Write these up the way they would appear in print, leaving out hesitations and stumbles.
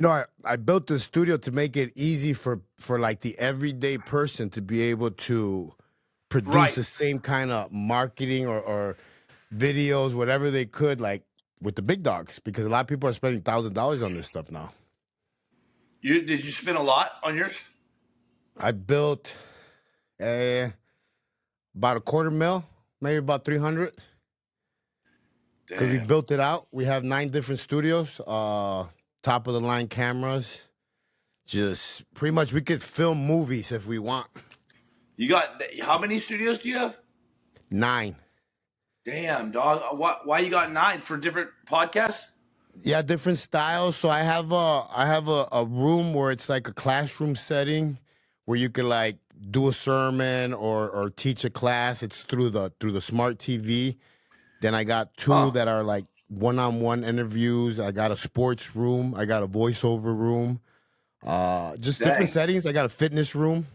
No, I built the studio to make it easy for like the everyday person to be able to produce Right. the same kind of marketing or videos, whatever they could, like with the big dogs, because a lot of people are spending $1,000 on this stuff now. Did you spend a lot on yours? I built about a quarter mil, maybe about 300, because we Damn. built it out. We have 9 different studios, top of the line cameras. Just pretty much we could film movies if we want. You got how many studios do you have? 9. Damn, dog. Why you got nine for different podcasts? Yeah, different styles. So I have a room where it's like a classroom setting where you could like do a sermon or teach a class. It's through the smart TV. Then I got two Huh. that are like one-on-one interviews. I got a sports room. I got a voiceover room. Just different Dang. settings. I got a fitness room.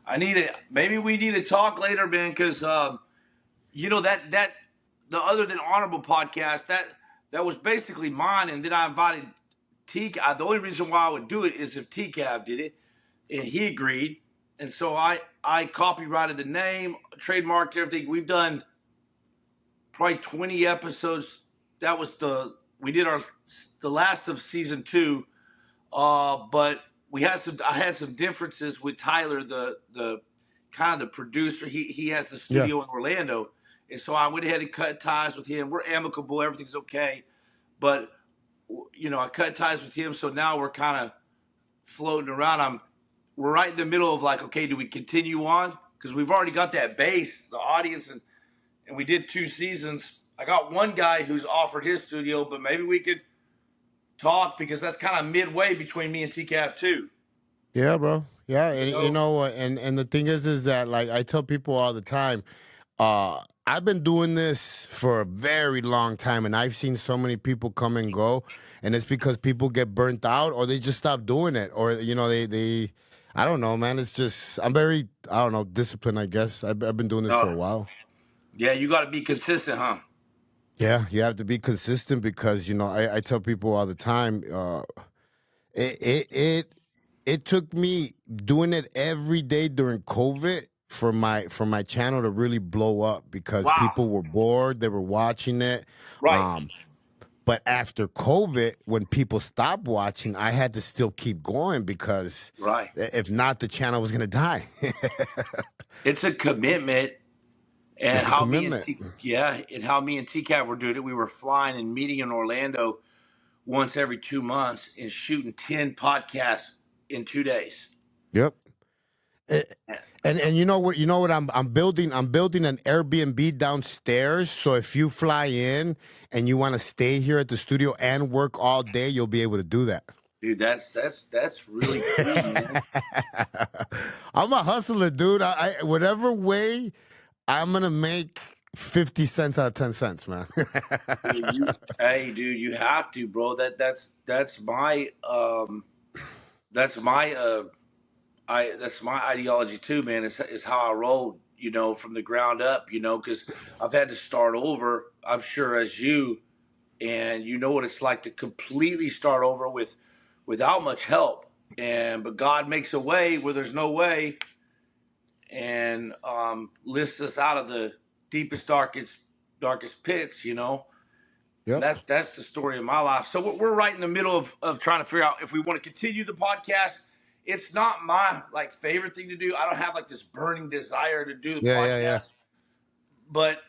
I need it. Maybe we need to talk later, man, because that the Other Than Honorable podcast that was basically mine, and then I invited T. The only reason why I would do it is if TCAV did it, and he agreed, and so I copyrighted the name, trademarked everything. We've done probably 20 episodes. That was we did the last of season 2, but I had some differences with Tyler, the kind of the producer. He has the Yeah. studio in Orlando, and so I went ahead and cut ties with him. We're amicable, everything's okay, but I cut ties with him, so now we're kind of floating around. We're right in the middle of like, okay, do we continue on? Because we've already got that base, the audience, and we did 2 seasons. I got one guy who's offered his studio, but maybe we could talk because that's kind of midway between me and TCAP too. Yeah, bro. Yeah, You and you know? know what? And the thing is that like I tell people all the time, I've been doing this for a very long time, and I've seen so many people come and go, and it's because people get burnt out or they just stop doing it, or they I don't know, man. It's just I'm very I don't know disciplined. I guess I've been doing this for a Uh, while. yeah, you got to be consistent, huh? Yeah, you have to be consistent because I tell people all the time. It it it it took me doing it every day during COVID for my channel to really blow up because Wow. people were bored, they were watching it. Right. Um, but after COVID, when people stopped watching, I had to still keep going because Right. if not, the channel was gonna die. It's a commitment. And It's a commitment. how me and TCAP were doing it. We were flying and meeting in Orlando once every 2 months and shooting 10 podcasts in 2 days. Yep. Eh, and you know what I'm building an Airbnb downstairs, so if you fly in and you want to stay here at the studio and work all day, you'll be able to do that. Dude, that's really cool, man. I'm a hustler, dude. I whatever way I'm gonna make 50 cents out of 10 cents, man. Hey, dude, you have to, bro. That's my that's my ideology too, man. Is how I roll, from the ground up, because I've had to start over. I'm sure as you, and you know what it's like to completely start over without much help. But God makes a way where there's no way, and lifts us out of the deepest, darkest pits. And Yep. that's the story of my life. So we're right in the middle of trying to figure out if we want to continue the podcast. It's not my like favorite thing to do. I don't have like this burning desire to do the Yeah, yeah, yeah. podcast, but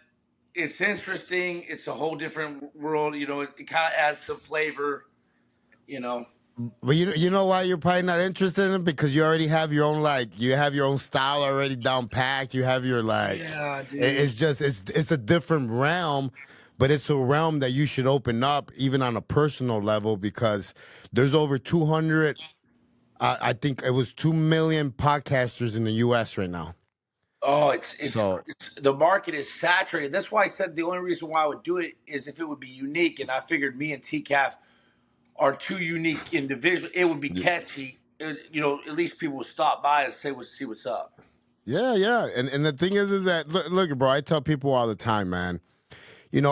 it's interesting. It's a whole different world. It kind of adds some flavor. You know. But you know why you're probably not interested in it? Because you already have your own you have your own style already down packed. You have your Yeah, dude. it's a different realm, but it's a realm that you should open up even on a personal level because there's over 200 I think it was 2 million podcasters in the US right now. Oh, So, it's the market is saturated. That's why I said the only reason why I would do it is if it would be unique. And I figured me and TCAF are two unique individuals. It would be y- catchy. At least people would stop by and see what's up. yeah, yeah. And the thing is that look, bro, I tell people all the time, man.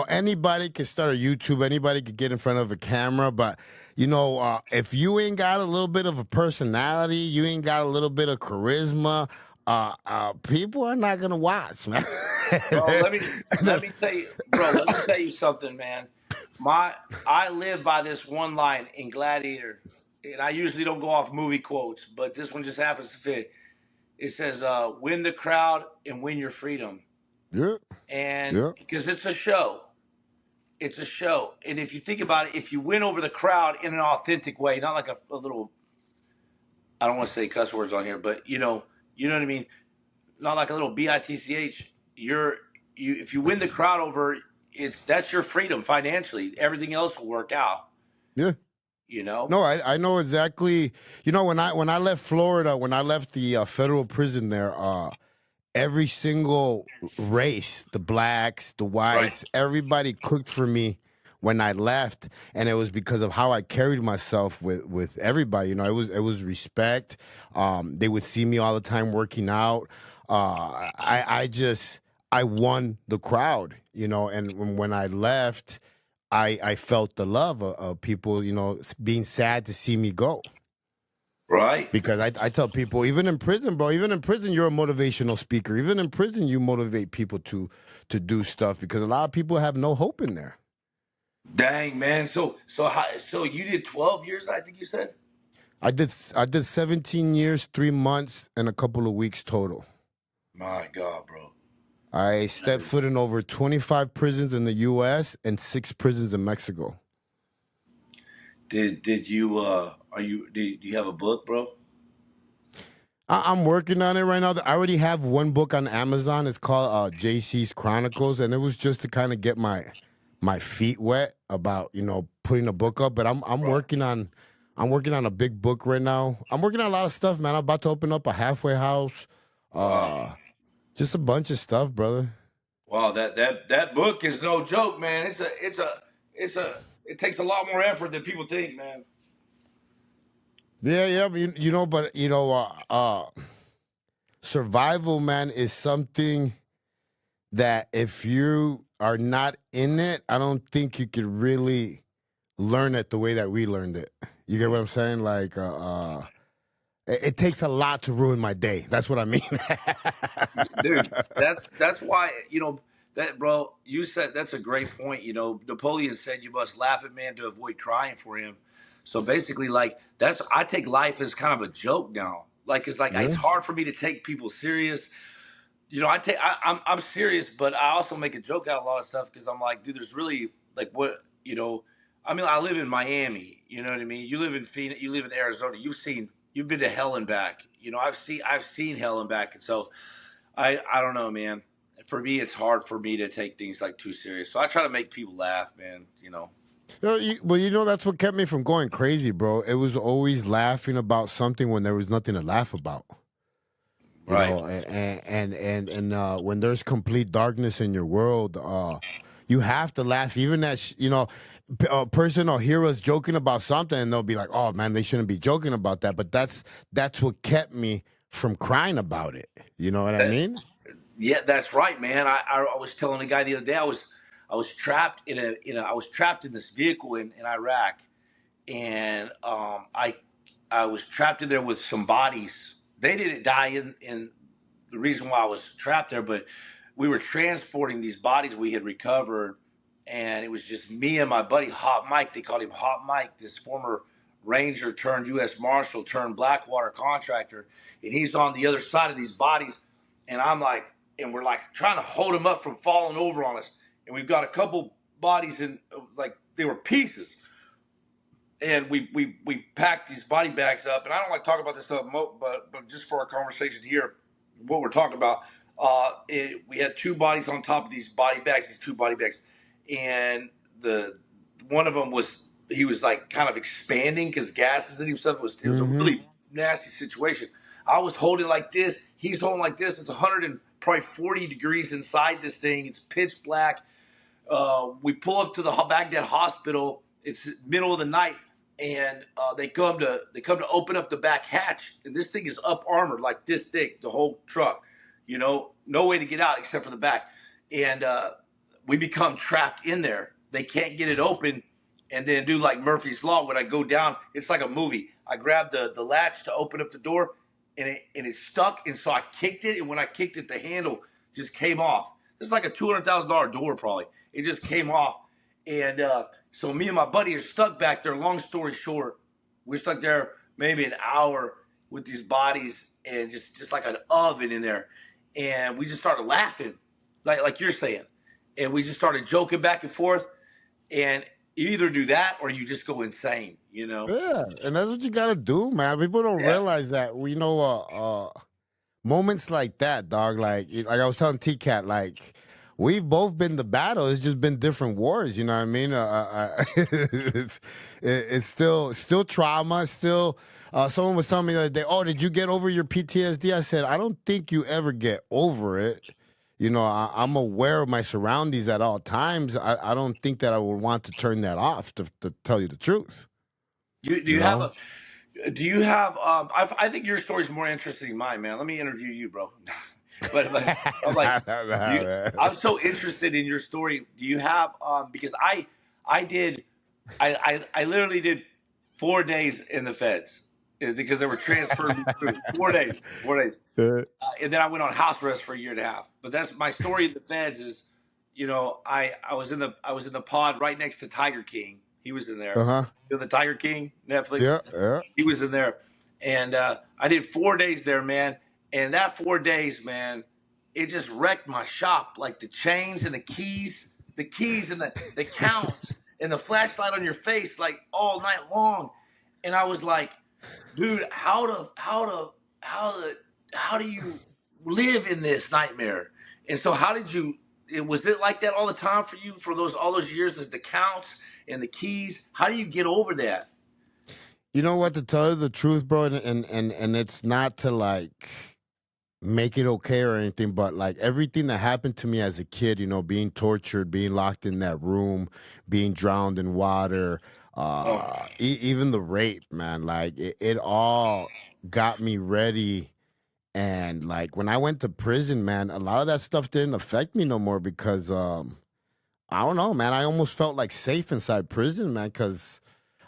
Anybody can start a YouTube, anybody could get in front of a camera, but if you ain't got a little bit of a personality, you ain't got a little bit of charisma, people are not gonna watch, man. Bro, let me tell you, bro. Let me tell you something, man. My I live by this one line in Gladiator, and I usually don't go off movie quotes, but this one just happens to fit. It says, "Win the crowd and win your freedom," Yeah, and yeah, because it's a show, and if you think about it, if you win over the crowd in an authentic way, not like a little, I don't want to say cuss words on here, but you know what I mean, not like a little bitch. If you win the crowd over, that's your freedom financially. Everything else will work out. yeah. You know. No, I know exactly. When I left Florida, when I left the federal prison there, every single race, the blacks, the Right. whites, everybody cooked for me when I left, and it was because of how I carried myself with everybody. It was respect. They would see me all the time working out. I won the crowd, and when I left, I felt the love of people, being sad to see me go. Right. Because I tell people, even in prison, bro, even in prison, you're a motivational speaker. Even in prison, you motivate people to do stuff because a lot of people have no hope in there. Dang, man. So you did 12 years, I think you said. I did 17 years, 3 months, and a couple of weeks total. My God, bro. I stepped foot in over 25 prisons in the U.S. and 6 prisons in Mexico. Did you do you have a book, bro? I'm working on it right now. I already have one book on Amazon. It's called JC's Chronicles, and it was just to kind of get my feet wet about putting a book up. But Right. I'm working on a big book right now. I'm working on a lot of stuff, man. I'm about to open up a halfway house. Wow. Just a bunch of stuff, brother. Wow, that book is no joke, man. It takes a lot more effort than people think, man. Yeah, yeah, but survival, man, is something that if you are not in it, I don't think you could really learn it the way that we learned it. You get what I'm saying? Like, it takes a lot to ruin my day. That's what I mean. Dude, that's why that, bro. You said that's a great point. Napoleon said you must laugh at man to avoid crying for him. So basically, like that's I take life as kind of a joke now. Like it's Yeah. hard for me to take people serious. I'm serious, but I also make a joke out of a lot of stuff because I'm like, dude, there's really like what I mean, I live in Miami. You know what I mean? You live in Phoenix. You live in Arizona. You've been to hell and back. I've seen hell and back, and so I don't know, man. For me, it's hard for me to take things like too serious. So I try to make people laugh, man. Well, that's what kept me from going crazy, bro. It was always laughing about something when there was nothing to laugh about. Right. And when there's complete darkness in your world, you have to laugh. Even that, a person will hear us joking about something, and they'll be like, "Oh man, they shouldn't be joking about that." But that's what kept me from crying about it. You know what I That, mean? yeah, that's right, man. I was telling a guy the other day I was trapped I was trapped in this vehicle in Iraq, and I was trapped in there with some bodies. They didn't die in the reason why I was trapped there, but we were transporting these bodies we had recovered, and it was just me and my buddy Hot Mike. They called him Hot Mike, this former Ranger turned U.S. Marshal turned Blackwater contractor, and he's on the other side of these bodies, and we're like trying to hold him up from falling over on us, and we've got a couple bodies in like they were pieces, and we packed these body bags up. And I don't like to talk about this stuff, but just for our conversation here, what we're talking about, we had two bodies on top of these body bags, these two body bags, and the one of them he was like kind of expanding because gases in himself. It was a Mm-hmm. really nasty situation. I was holding like this. He's holding like this. It's 100 and probably 40 degrees inside this thing. It's pitch black. We pull up to the Baghdad hospital. It's middle of the night, and they come to open up the back hatch, and this thing is up armored like this thick, the whole truck. No way to get out except for the back, and we become trapped in there. They can't get it open, and then do like Murphy's Law. When I go down, it's like a movie. I grabbed the latch to open up the door, and it stuck, and so I kicked it, and when I kicked it, the handle just came off. It's like a $200,000 door, probably. It just came off, and so me and my buddy are stuck back there. Long story short, we're stuck there maybe an hour with these bodies and just like an oven in there, and we just started laughing, like you're saying, and we just started joking back and forth, and you either do that or you just go insane, you know? Yeah, and that's what you gotta do, man. People don't Yeah. realize that. Moments like that, dog. Like I was telling T Cat, like we've both been the battle. It's just been different wars. You know what I mean? It's still trauma. Still, someone was telling me the other day, "Oh, did you get over your PTSD?" I said, "I don't think you ever get over it." You know, I'm aware of my surroundings at all times. I don't think that I would want to turn that off. To tell you the truth, You do you you have know. a do you have I think your story's more interesting than mine, man. Let me interview you, bro. but I'm like Nah, nah, nah, you man. I'm so interested in your story. Do you have because I did I literally did 4 days in the feds because they were transferring me through 4 days, 4 days. And then I went on house arrest for a year and a half. But that's my story in the feds is, I was in the pod right next to Tiger King. He was in there. Uh-huh. You know the Tiger King Netflix. Yeah, yeah. He was in there, and I did 4 days there, man. And that 4 days, man, it just wrecked my shop. Like the chains and the keys and the counts and the flashlight on your face, like all night long. And I was like, dude, how do you live in this nightmare? And so how did you was it like that all the time for you for those all those years, the counts and the keys? How do you get over that? You know what? To tell you the truth, bro, and it's not to like make it okay or anything, but like everything that happened to me as a kid, you know, being tortured, being locked in that room, being drowned in water, Oh, even the rape, man, like it all got me ready. And like when I went to prison, man, a lot of that stuff didn't affect me no more because I don't know, man. I almost felt like safe inside prison, man, because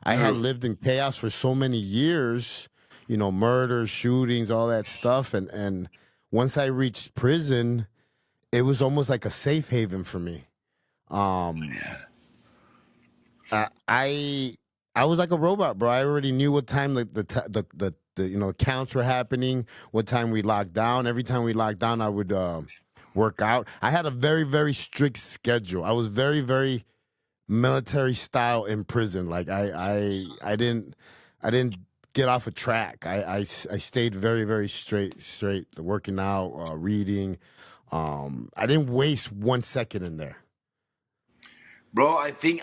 I had true. lived in chaos for so many years, you know, murders, shootings, all that stuff. And once I reached prison, it was almost like a safe haven for me. Um, I I was like a robot, bro. I already knew what time the counts were happening, what time we locked down. Every time we locked down, I would work out. I had a very strict schedule. I was very military style in prison. Like I didn't get off a track. I stayed very straight, working out, reading. I didn't waste 1 second in there. Bro, I think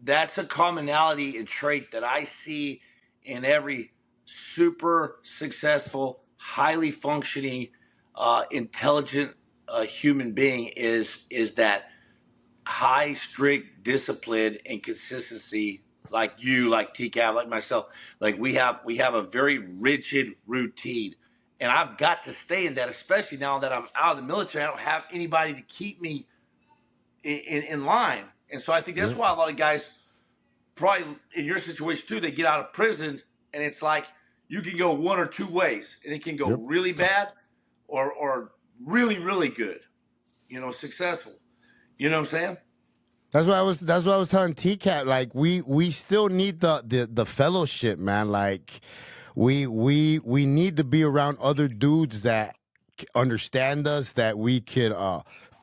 that's a commonality and trait that I see in every super successful, highly functioning, intelligent human being is that high strict discipline and consistency, like you, like TCAV, like myself. Like we have a very rigid routine, and I've got to stay in that, especially now that I'm out of the military. I don't have anybody to keep me in line. And so I think that's Yep, why a lot of guys, probably in your situation too, they get out of prison and it's like you can go one or two ways, and it can go yep. really bad or really good, successful. You know what I'm saying? That's what I was telling T Cat. Like we still need the fellowship, man. Like we need to be around other dudes that understand us, that we could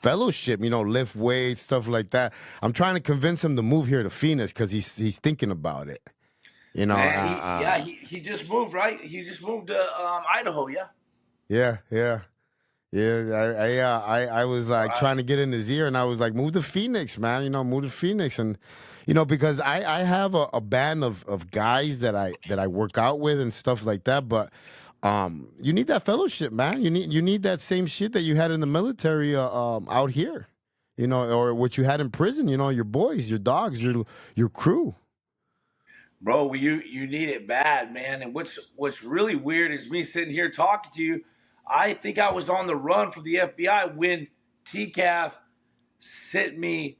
fellowship, you know, lift weights, stuff like that. I'm trying to convince him to move here to Phoenix because he's thinking about it. You know, Man, he just moved, right? He just moved to Idaho, yeah. yeah, yeah. Yeah, I was All like right. trying to get in his ear, and I was like, "Move to Phoenix, man. You know, move to Phoenix." And because I have a band of guys that I work out with and stuff like that. But you need that fellowship, man. You need that same shit that you had in the military out here, or what you had in prison. You know, your boys, your dogs, your crew. Bro, you need it bad, man. And what's really weird is me sitting here talking to you. I think I was on the run from the FBI when TCAF sent me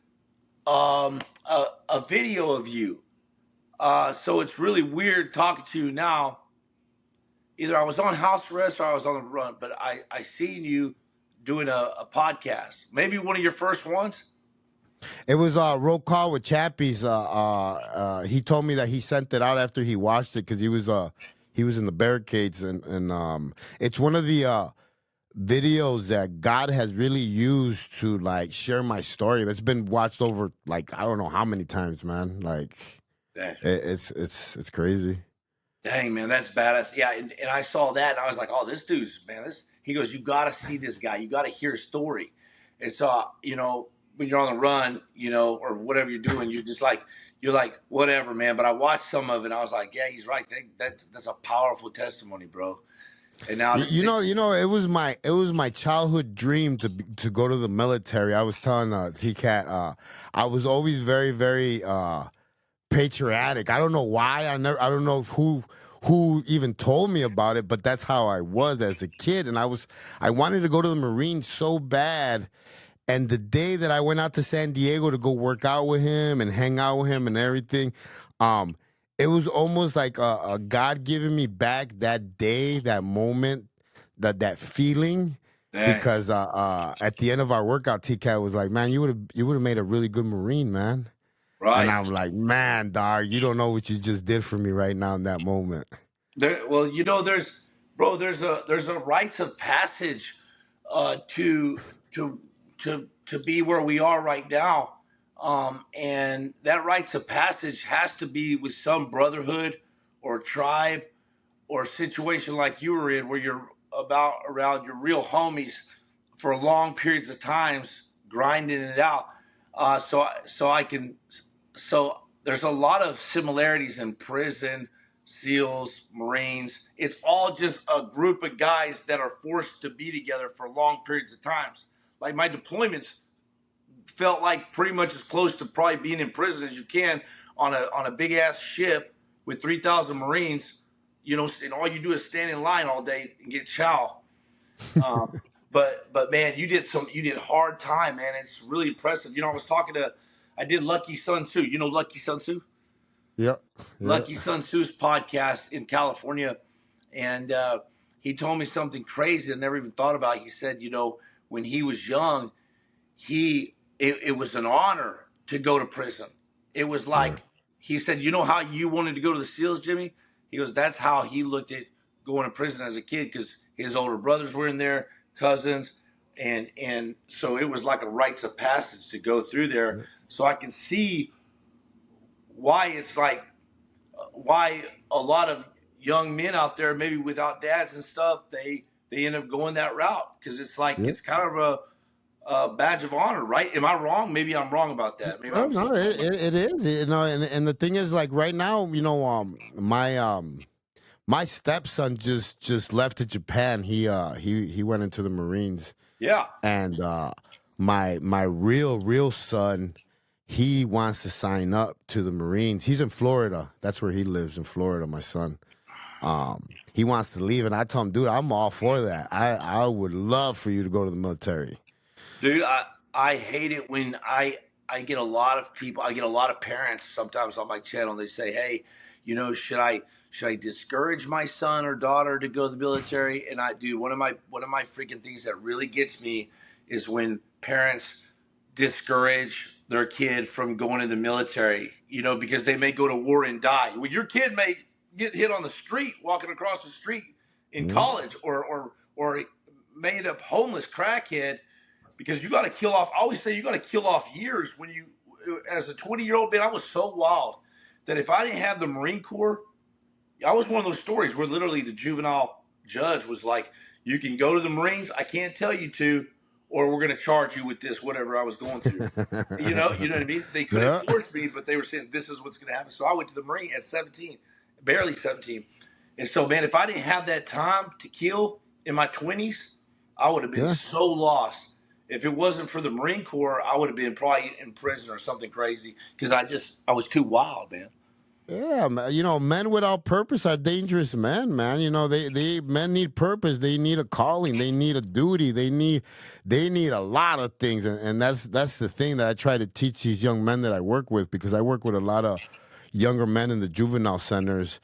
a video of you. So it's really weird talking to you now. Either I was on house arrest or I was on the run, but I seen you doing a podcast. Maybe one of your first ones. It was roll call with Chappie's. He told me that he sent it out after he watched it because he was in the barricades, and it's one of the videos that God has really used to like share my story. It's been watched over like I don't know how many times, man. Like Dang, it's crazy. dang, man, that's badass. Yeah, and I saw that and I was like, oh, this dude's man. This he goes, you got to see this guy. You got to hear his story. And so when you're on the run, or whatever you're doing, you're like whatever, man. But I watched some of it and I was like, yeah, he's right. That's a powerful testimony, bro. And now It was my childhood dream to go to the military. I was telling T Cat, I was always very very patriotic. I don't know why. I don't know who even told me about it, but that's how I was as a kid. And I wanted to go to the Marines so bad. And the day that I went out to San Diego to go work out with him and hang out with him and everything, um, it was almost like a God giving me back that day, that moment, that feeling. dang, Because at the end of our workout, T Cat was like, "Man, you would have made a really good Marine, man." And right. I'm like, "Man, dog, you don't know what you just did for me right now in that moment." Well, there's a rites of passage to to to be where we are right now, and that rites of passage has to be with some brotherhood or tribe or a situation like you were in, where you're about around your real homies for long periods of times, grinding it out. So I can so there's a lot of similarities in prison, SEALs, Marines. It's all just a group of guys that are forced to be together for long periods of times. Like my deployments felt like pretty much as close to probably being in prison as you can on a big ass ship with 3,000 Marines. And all you do is stand in line all day and get chow. Um, but man, you did hard time, man. It's really impressive. I did Lucky Sun Tzu. You know Lucky Sun Tzu? Yep. Yeah. Lucky Sun Tzu's podcast in California, and he told me something crazy I never even thought about. He said, when he was young, it was an honor to go to prison. It was Yeah. like he said, you know how you wanted to go to the SEALs, Jimmy? He goes, that's how he looked at going to prison as a kid because his older brothers were in there, cousins, and so it was like a rites of passage to go through there. Yeah. So I can see why it's like why a lot of young men out there, maybe without dads and stuff, they end up going that route because it's like Yeah. it's kind of a badge of honor, right? Am I wrong? Maybe I'm wrong about that. Maybe Oh I'm no, saying it is. And the thing is, like right now, my stepson just left to Japan. He went into the Marines, yeah, and my real son, he wants to sign up to the Marines. He's in Florida. That's where he lives in Florida. My son. He wants to leave, and I told him, dude, I'm all for that. I would love for you to go to the military. dude, I hate it when I get a lot of people, I get a lot of parents sometimes on my channel. They say, hey, should I discourage my son or daughter to go to the military? And I do one of my freaking things that really gets me is when parents discourage their kid from going to the military, because they may go to war and die. Well, your kid may get hit on the street walking across the street in Yeah, college, or may end up homeless crackhead, because you got to kill off. I always say you got to kill off years. When you, as a 20-year-old man, I was so wild that if I didn't have the Marine Corps, I was one of those stories where literally the juvenile judge was like, "You can go to the Marines. I can't tell you to, or we're going to charge you with this, whatever I was going through." You know what I mean? They couldn't yeah, force me, but they were saying this is what's going to happen. So I went to the Marine at 17, barely 17. And so, man, if I didn't have that time to kill in my 20s, I would have been yeah. so lost. If it wasn't for the Marine Corps, I would have been probably in prison or something crazy because I was too wild, man. Yeah, you know, men without purpose are dangerous men, man. You know, they men need purpose. They need a calling. They need a duty. They need a lot of things, and that's the thing that I try to teach these young men that I work with, because I work with a lot of younger men in the juvenile centers.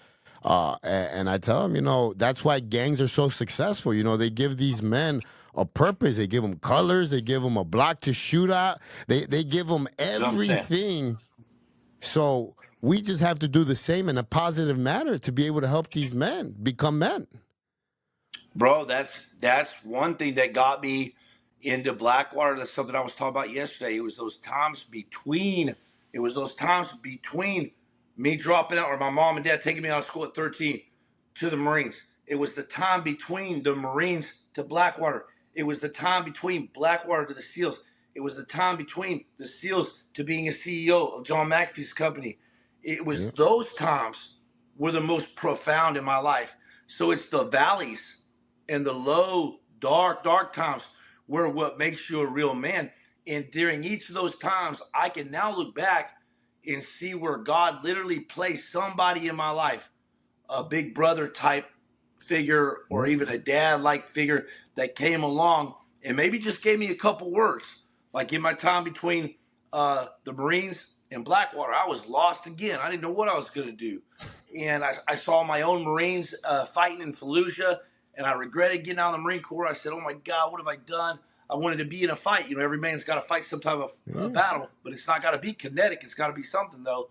And I tell them, you know, that's why gangs are so successful. You know, they give these men a purpose. They give them colors. They give them a block to shoot at. They give them You know what I'm saying? everything, so we just have to do the same in a positive manner to be able to help these men become men. Bro, that's one thing that got me into Blackwater. That's something I was talking about yesterday. It was those times between. It was those times between me dropping out, or my mom and dad taking me out of school at 13 to the Marines. It was the time between the Marines to Blackwater. It was the time between Blackwater to the SEALs. It was the time between the SEALs to being a CEO of John McAfee's company. It was Yeah. those times were the most profound in my life. So it's the valleys and the low, dark times were what makes you a real man. And during each of those times, I can now look back and see where God literally placed somebody in my life, a big brother type figure or Yeah. even a dad like figure that came along and maybe just gave me a couple words. Like in my time between the Marines and Blackwater, I was lost again. I didn't know what I was going to do. And I saw my own Marines fighting in Fallujah, and I regretted getting out of the Marine Corps. I said, oh my God, what have I done? I wanted to be in a fight. You know, every man's got to fight some type of Yeah. battle, but it's not got to be kinetic. It's got to be something, though.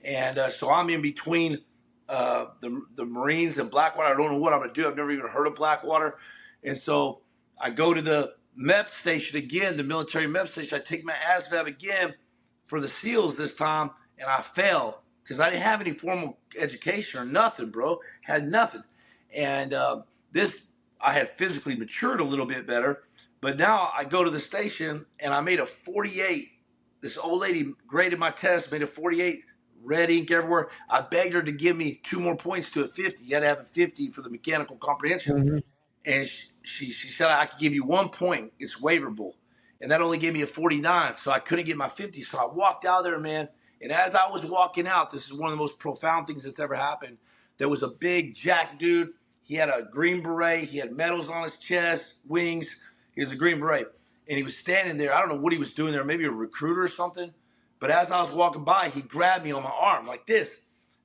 And so I'm in between the Marines and Blackwater. I don't know what I'm going to do. I've never even heard of Blackwater. And so I go to the MEP station again, the military MEP station. I take my ASVAB again for the SEALs this time, and I fail because I didn't have any formal education or nothing, bro. Had nothing. And this, I had physically matured a little bit better. But now I go to the station, and I made a 48. This old lady graded my test, made a 48, red ink everywhere. I begged her to give me 2 more points to a 50. You had to have a 50 for the mechanical comprehension. Mhm. And she said I could give you 1 point. It's waiverable. And that only gave me a 49, so I couldn't get my 50. So I walked out there, man. And as I was walking out, this is one of the most profound things that's ever happened. There was a big jack dude. He had a green beret. He had medals on his chest, wings. He was a green beret. And he was standing there. I don't know what he was doing there, maybe a recruiter or something. But as I was walking by, he grabbed me on my arm like this.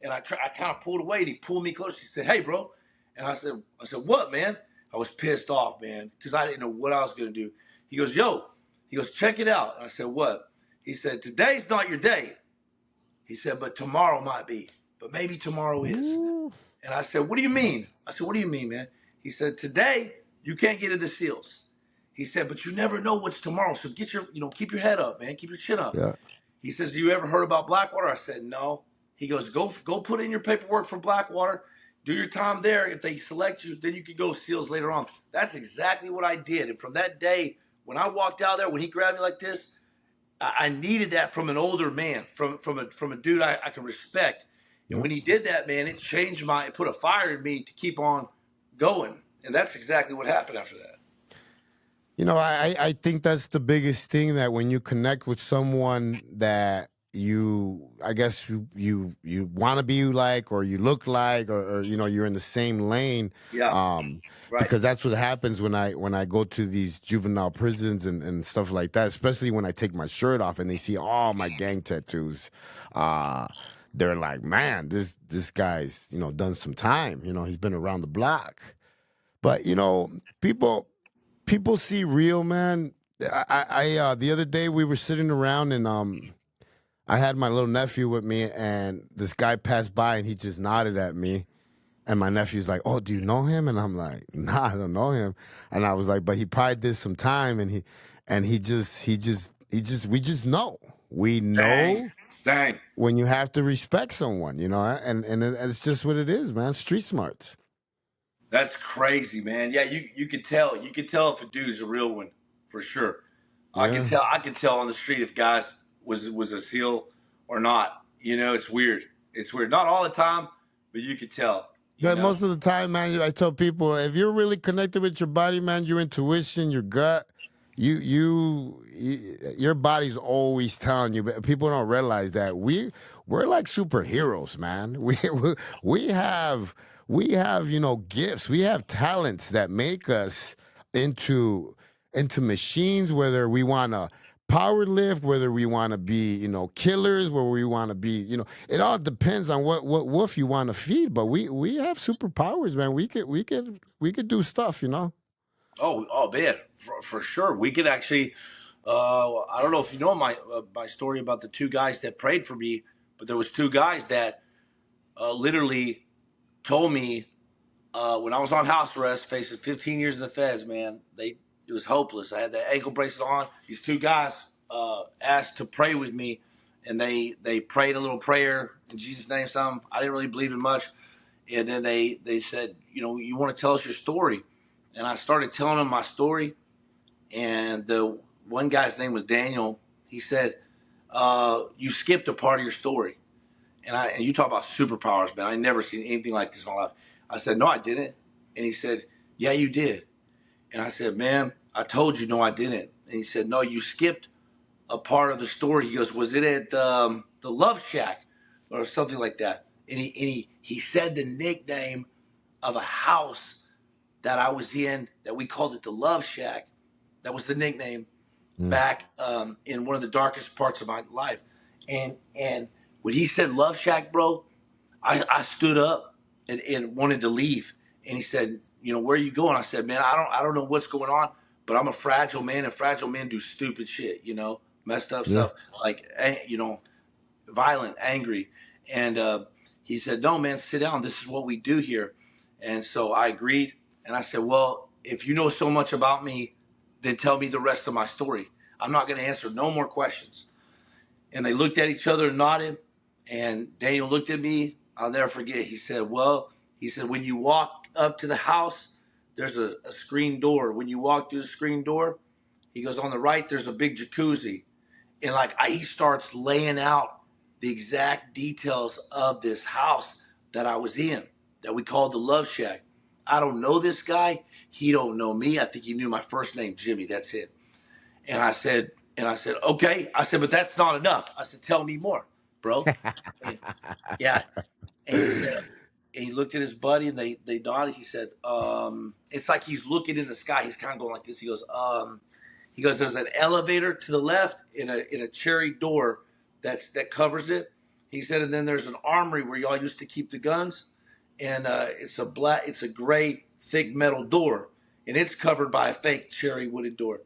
And I kind of pulled away, and he pulled me close. He said, hey, bro. And I said, what, man? I was pissed off, man, because I didn't know what I was going to do. He goes, yo, he goes, check it out. And I said, what? He said, today's not your day. He said, but tomorrow might be. But maybe tomorrow is. Ooh. And I said, what do you mean? I said, what do you mean, man? He said, today you can't get into SEALs. He said, but you never know what's tomorrow. So keep your head up, man. Keep your chin up. Yeah. He says, do you ever heard about Blackwater? I said, no. He goes, go put in your paperwork for Blackwater. Do your time there. If they select you, then you can go SEALs later on. That's exactly what I did. And from that day, when I walked out there, when he grabbed me like this, I needed that from an older man, from a dude I could respect. And Yeah. when he did that, man, it put a fire in me to keep on going. And that's exactly what happened after that. You know, I think that's the biggest thing, that when you connect with someone that I guess you want to be like, or you look like, or you know, you're in the same lane. Yeah, um right. because that's what happens when I go to these juvenile prisons and stuff like that, especially when I take my shirt off and they see all my gang tattoos. They're like, man, this guy's, you know, done some time, you know, he's been around the block. But you know, people see real, man. The other day we were sitting around, and I had my little nephew with me, and this guy passed by and he just nodded at me, and my nephew's like, "Oh, do you know him?" And I'm like, "Nah, I don't know him." And I was like, "But he probably did some time," and we just know. We Dang, know dang. when you have to respect someone, you know, it's just what it is, man. Street smarts. That's crazy, man. Yeah, you can tell. You can tell if a dude's a real one, for sure. Yeah. I can tell on the street if guys was a SEAL or not. You know, it's weird. It's weird. Not all the time, but you can tell. You But know. most of the time, man, I tell people, if you're really connected with your body, man, your intuition, your gut, your body's always telling you. But people don't realize that we're like superheroes, man. We have we have gifts. We have talents that make us into into machines. Whether we want to power lift, whether we want to be killers, whether we want to be it all depends on what wolf you want to feed. But we have superpowers, man. We could do stuff. Oh man, for sure. We could actually. I don't know if you know my story about the two guys that prayed for me, but there was two guys that literally told me when I was on house arrest, facing 15 years in the feds. Man, it was hopeless. I had the ankle bracelet on. These two guys asked to pray with me, and they prayed a little prayer in Jesus' name. Something I didn't really believe in much, and then they said, you want to tell us your story, and I started telling them my story, and the one guy's name was Daniel. He said, "You skipped a part of your story." And you talk about superpowers, man. I never seen anything like this in my life. I said, "No, I didn't." And he said, "Yeah, you did." And I said, "Man, I told you, no, I didn't." And he said, "No, you skipped a part of the story." He goes, "Was it at the Love Shack or something like that?" And he said the nickname of a house that I was in that we called it the Love Shack. That was the nickname Mm. back in one of the darkest parts of my life. And when he said Love Shack, bro, I stood up and wanted to leave. And he said, "Where are you going?" I said, "Man, I don't know what's going on, but I'm a fragile man, and fragile men do stupid shit, messed up Yeah. stuff, like, violent, angry." And he said, "No, man, sit down. This is what we do here." And so I agreed. And I said, "Well, if you know so much about me, then tell me the rest of my story. I'm not going to answer no more questions." And they looked at each other and nodded. And Daniel looked at me. I'll never forget. He said, when you walk up to the house, there's a screen door. When you walk through the screen door, he goes, on the right, there's a big jacuzzi. And he starts laying out the exact details of this house that I was in, that we called the Love Shack. I don't know this guy. He don't know me. I think he knew my first name, Jimmy. That's it. And I said, okay. I said, but that's not enough. I said, tell me more, bro. And, yeah. And he said, and he looked at his buddy, and they nodded. He said, it's like he's looking in the sky. He's kind of going like this. He goes, there's an elevator to the left in a cherry door that covers it. He said, and then there's an armory where y'all used to keep the guns, and it's a gray thick metal door, and it's covered by a fake cherry wooded door.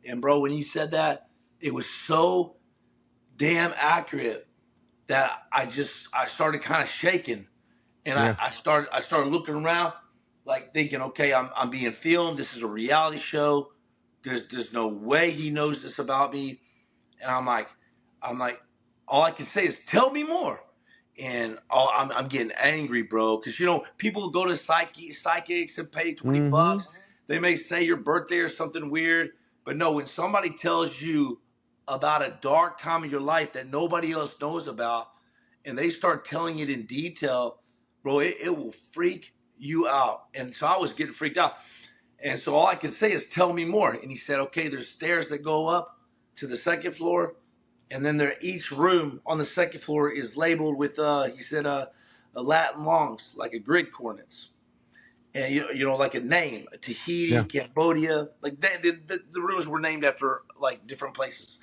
And bro, when he said that, it was so damn accurate that I started kind of shaking, and Yeah. I started looking around, like thinking, okay, I'm being filmed. This is a reality show. There's no way he knows this about me. And I'm like, all I can say is tell me more. And I'm getting angry, bro, because people go to psychics and pay 20 Mm-hmm. bucks. They may say your birthday or something weird, but no, when somebody tells you about a dark time of your life that nobody else knows about, and they start telling it in detail, bro, it will freak you out. And so I was getting freaked out. And so all I can say is tell me more. And he said, okay, there's stairs that go up to the second floor, and then each room on the second floor is labeled with he said a Latin longs, like a grid coordinates, and like a name, Tahiti, Yeah. Cambodia, like the rooms were named after like different places.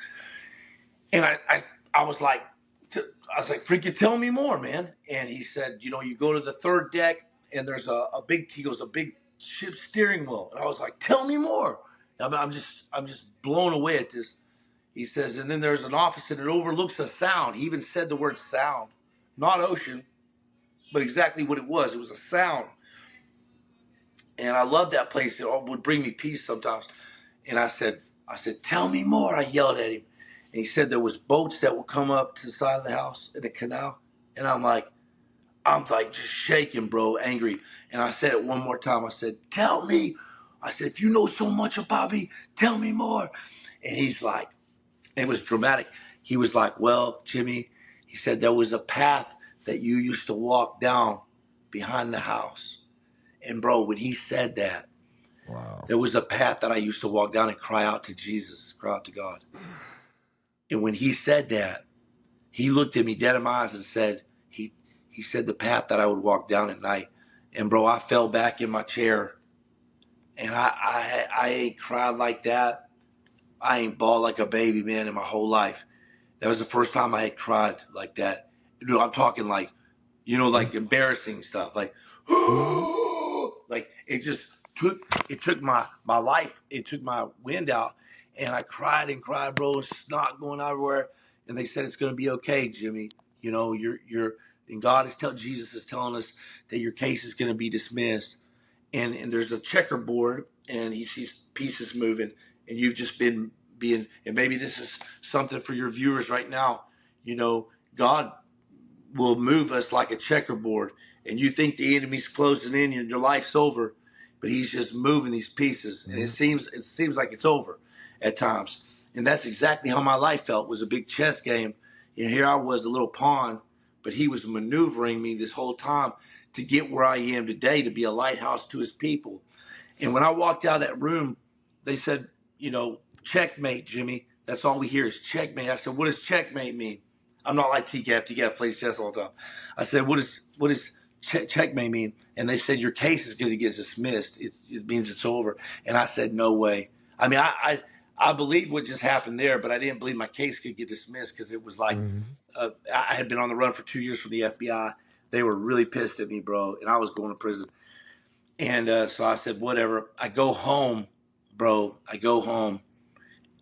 And I was like, freaking tell me more, man. And he said, you go to the third deck, and there's a big, he goes, a big ship steering wheel. And I was like, tell me more. I'm just blown away at this. He says, and then there's an office, and it overlooks a sound. He even said the word sound, not ocean, but exactly what it was. It was a sound. And I love that place. It would bring me peace sometimes. And I said, tell me more. I yelled at him. And he said there was boats that would come up to the side of the house in the canal. And I'm like just shaking, bro, angry. And I said it one more time. I said, tell me. I said, if you know so much about me, tell me more. And he's like, it was dramatic. He was like, well, Jimmy, he said there was a path that you used to walk down behind the house. And bro, when he said that, Wow. there was a path that I used to walk down and cry out to Jesus, cry out to God. And when he said that, he looked at me dead in my eyes and said, he said the path that I would walk down at night. And bro, I fell back in my chair, and I ain't cried like that. I ain't bawled like a baby, man, in my whole life. That was the first time I had cried like that. Dude, I'm talking like, like embarrassing stuff, like, Mm-hmm. like it took my life, it took my wind out, and I cried and cried, bro, snot going everywhere, and they said it's gonna be okay, Jimmy. You're and Jesus is telling us that your case is gonna be dismissed, and there's a checkerboard, and he sees pieces moving, and you've just been being, and maybe this is something for your viewers right now. God will move us like a checkerboard, and you think the enemy's closing in and your life's over, but he's just moving these pieces, and it seems like it's over at times. And that's exactly how my life felt. It was a big chess game, and here I was, a little pawn, but he was maneuvering me this whole time to get where I am today, to be a lighthouse to his people. And when I walked out of that room, they said, checkmate, Jimmy. That's all we hear is checkmate. I said, what does checkmate mean? I'm not like TCAF. TCAF plays chess all the time. I said, what does checkmate mean? And they said, your case is going to get dismissed. It means it's over. And I said, no way. I mean, I believed what just happened there, but I didn't believe my case could get dismissed, because it was like, Mm-hmm. I had been on the run for 2 years from the FBI. They were really pissed at me, bro, and I was going to prison. And so I said, whatever. I go home, bro. I go home,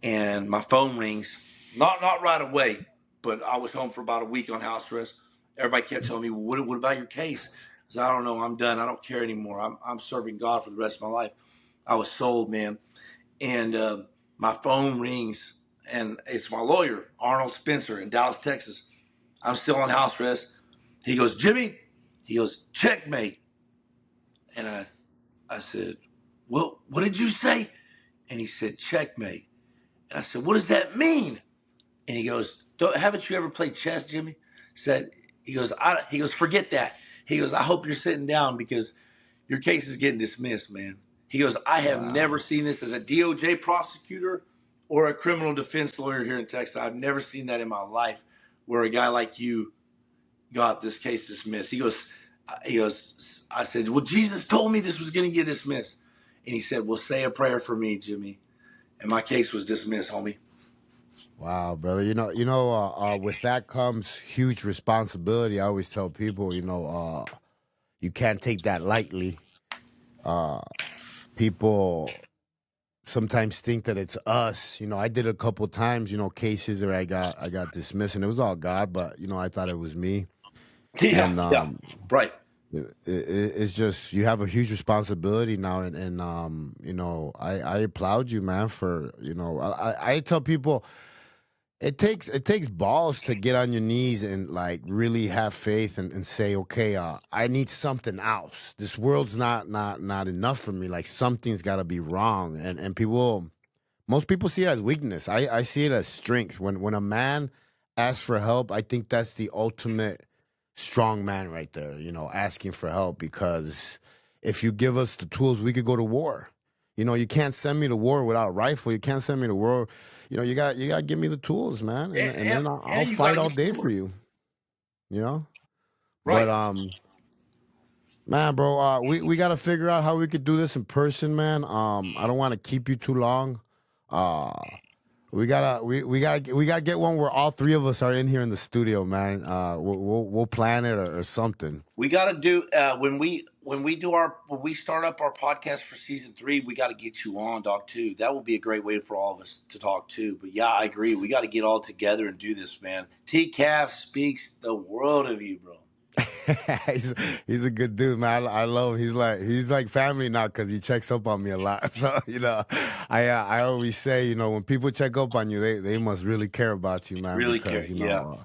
and my phone rings. Not right away, but I was home for about a week on house arrest. Everybody kept telling me, well, what about your case? I said, I don't know. I'm done. I don't care anymore. I'm serving God for the rest of my life. I was sold, man. And my phone rings, and it's my lawyer, Arnold Spencer, in Dallas, Texas. I'm still on house arrest. He goes, Jimmy. He goes, checkmate. And I said, well, what did you say? And he said, checkmate. And I said, what does that mean? And he goes, haven't you ever played chess, Jimmy? Said, he goes, forget that. He goes, I hope you're sitting down, because your case is getting dismissed, man. He goes, I have never Wow. seen this as a DOJ prosecutor or a criminal defense lawyer here in Texas. I've never seen that in my life, where a guy like you got this case dismissed. I said, well, Jesus told me this was going to get dismissed. And he said, well, say a prayer for me, Jimmy. And my case was dismissed, homie. Wow, brother. With that comes huge responsibility. I always tell people, you can't take that lightly. Uh, People sometimes think that it's us. I did a couple times, cases where I got dismissed, and it was all God, but I thought it was me. Yeah, And yeah, right. it's just you have a huge responsibility now, and I applaud you, man, for I tell people it takes balls to get on your knees and like really have faith and say, okay, I need something else. This world's not enough for me. Like something's got to be wrong, and most people see it as weakness. I see it as strength. When a man asks for help, I think that's the ultimate strong man right there, asking for help, because if you give us the tools, we could go to war. You can't send me to war without a rifle. You can't send me to war. You got to give me the tools, man, and then I'll And you got fight to all get day to for it. you. You know, but Right. man, bro, we got to figure out how we could do this in person, man. I don't want to keep you too long. Uh, we gotta get one where all three of us are in here in the studio, man. We'll plan it or something. We got to do when we start up our podcast for season 3. We got to get you on, dog. Too. That would be a great way for all of us to talk too. But yeah, I agree. We got to get all together and do this, man. T Calf speaks the world of you, bro. he's he's a good dude, man. I love him. He's like family now because he checks up on me a lot. So I always say, when people check up on you, they must really care about you, man, Really because care. Yeah.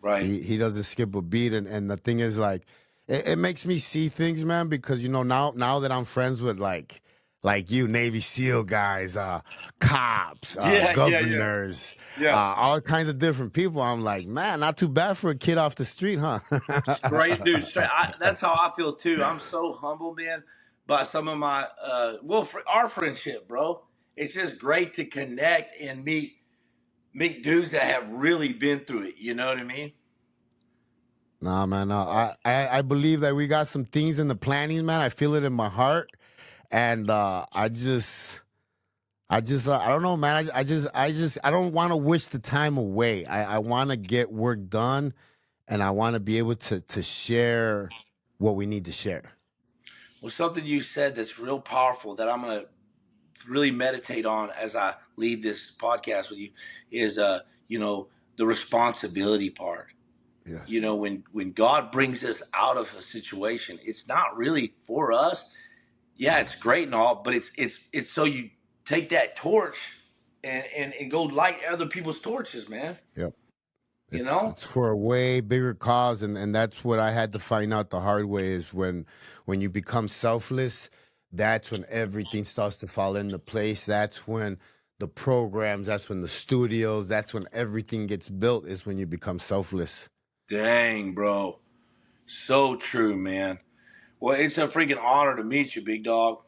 Right. he doesn't skip a beat, and the thing is, like, it makes me see things, man, because now that I'm friends with like you Navy SEAL guys, cops, Yeah. Yeah. Yeah. governors, Yeah. all kinds of different people, I'm like, man, not too bad for a kid off the street, huh? Straight, dude. Straight. That's how I feel too. I'm so humbled, man, by some of my our friendship, bro. It's just great to connect and meet dudes that have really been through it. You know what I mean? Nah, man. No, I believe that we got some things in the planning, man. I feel it in my heart, and I don't know, man. I don't want to wish the time away. I want to get work done, and I want to be able to share what we need to share. Well, something you said that's real powerful that I'm gonna really meditate on as I leave this podcast with you is, you know, the responsibility part. Yeah. You know, when God brings us out of a situation, it's not really for us. Yeah, Mhm. it's great and all, but it's so you take that torch and go light other people's torches, man. Yep. You It's know? it's for a way bigger cause, and that's what I had to find out the hard way is when you become selfless, that's when everything starts to fall into place. That's when the programs, that's when the studios, that's when everything gets built is when you become selfless. Dang, bro. So true, man. Well, it's a freaking honor to meet you, big dog.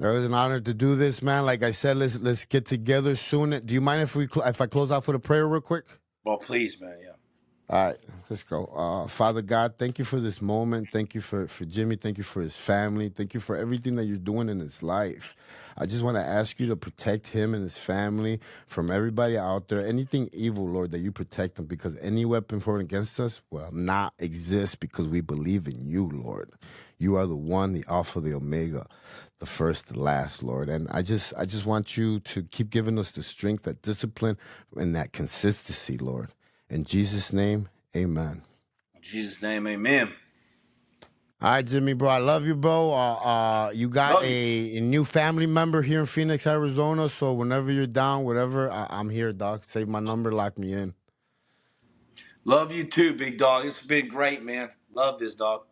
It was an honor to do this, man. Like I said, let's get together soon. Do you mind if I close out with a prayer real quick? Well, please, man. Yeah. All right, let's go. Father God, thank you for this moment. Thank you for Jimmy. Thank you for his family. Thank you for everything that you're doing in his life. I just want to ask you to protect him and his family from everybody out there. Anything evil, Lord, that you protect them because any weapon formed against us will not exist because we believe in you, Lord. You are the one, the Alpha, the Omega, the first, the last, Lord. And I just want you to keep giving us the strength, that discipline, and that consistency, Lord. In Jesus' name, amen. In Jesus' name, amen. All right, Jimmy, bro. I love you, bro. You got Love you. a new family member here in Phoenix, Arizona. So whenever you're down, whatever, I'm here, dog. Save my number, lock me in. Love you too, big dog. It's been great, man. Love this, dog.